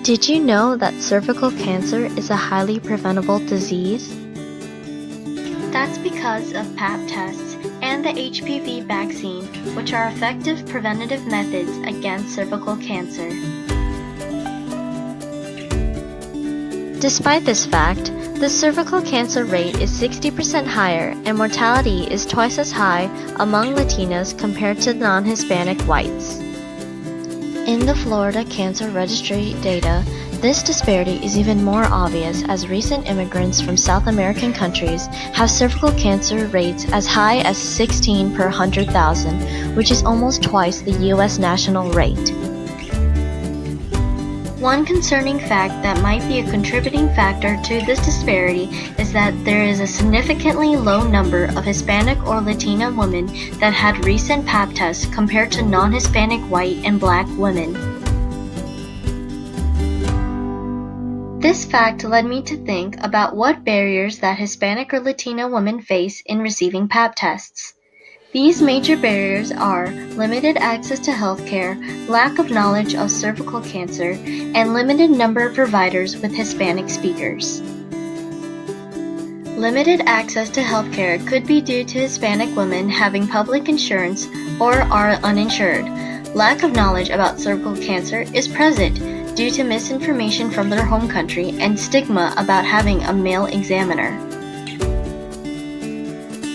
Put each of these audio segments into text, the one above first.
Did you know that cervical cancer is a highly preventable disease? That's because of Pap tests and the HPV vaccine, which are effective preventative methods against cervical cancer. Despite this fact, the cervical cancer rate is 60% higher and mortality is twice as high among Latinos compared to non-Hispanic whites. In the Florida Cancer Registry data, this disparity is even more obvious as recent immigrants from South American countries have cervical cancer rates as high as 16 per 100,000, which is almost twice the U.S. national rate. One concerning fact that might be a contributing factor to this disparity is that there is a significantly low number of Hispanic or Latina women that had recent Pap tests compared to non-Hispanic white and black women. This fact led me to think about what barriers that Hispanic or Latina women face in receiving Pap tests. These major barriers are limited access to healthcare, lack of knowledge of cervical cancer, and limited number of providers with Hispanic speakers. Limited access to healthcare could be due to Hispanic women having public insurance or are uninsured. Lack of knowledge about cervical cancer is present due to misinformation from their home country and stigma about having a male examiner.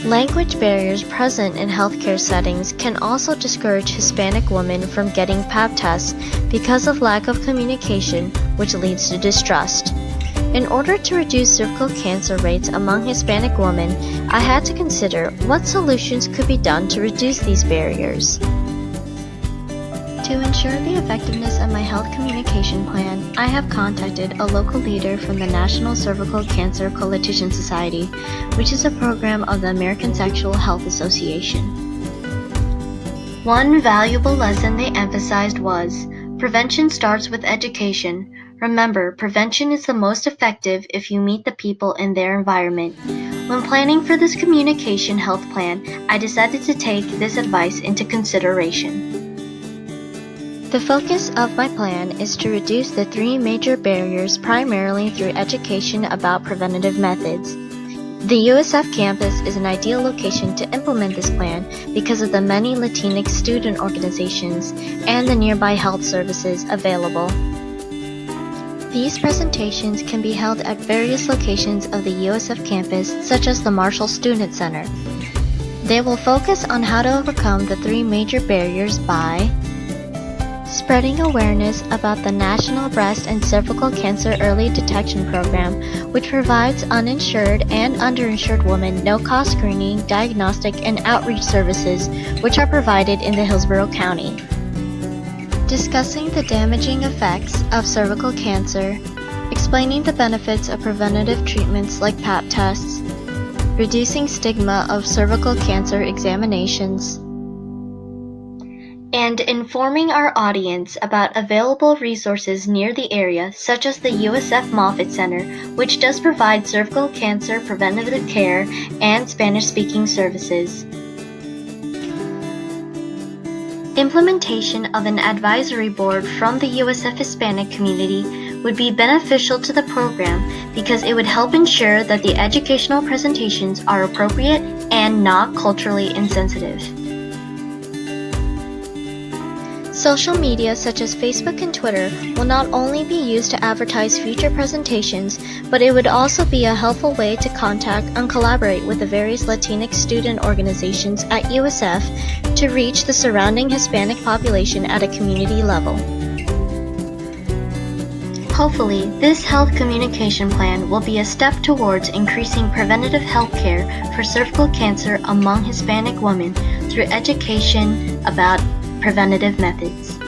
Language barriers present in healthcare settings can also discourage Hispanic women from getting Pap tests because of lack of communication, which leads to distrust. In order to reduce cervical cancer rates among Hispanic women, I had to consider what solutions could be done to reduce these barriers. To ensure the effectiveness of my health communication plan, I have contacted a local leader from the National Cervical Cancer Coalition Society, which is a program of the American Sexual Health Association. One valuable lesson they emphasized was, prevention starts with education. Remember, prevention is the most effective if you meet the people in their environment. When planning for this communication health plan, I decided to take this advice into consideration. The focus of my plan is to reduce the three major barriers primarily through education about preventative methods. The USF campus is an ideal location to implement this plan because of the many Latinx student organizations and the nearby health services available. These presentations can be held at various locations of the USF campus, such as the Marshall Student Center. They will focus on how to overcome the three major barriers by spreading awareness about the National Breast and Cervical Cancer Early Detection Program, which provides uninsured and underinsured women no-cost screening, diagnostic, and outreach services, which are provided in the Hillsborough County. Discussing the damaging effects of cervical cancer, explaining the benefits of preventative treatments like Pap tests, reducing stigma of cervical cancer examinations, and informing our audience about available resources near the area, such as the USF Moffitt Center, which does provide cervical cancer preventative care and Spanish-speaking services. Implementation of an advisory board from the USF Hispanic community would be beneficial to the program because it would help ensure that the educational presentations are appropriate and not culturally insensitive. Social media such as Facebook and Twitter will not only be used to advertise future presentations, but it would also be a helpful way to contact and collaborate with the various Latinx student organizations at USF to reach the surrounding Hispanic population at a community level. Hopefully, this health communication plan will be a step towards increasing preventative health care for cervical cancer among Hispanic women through education about preventative methods.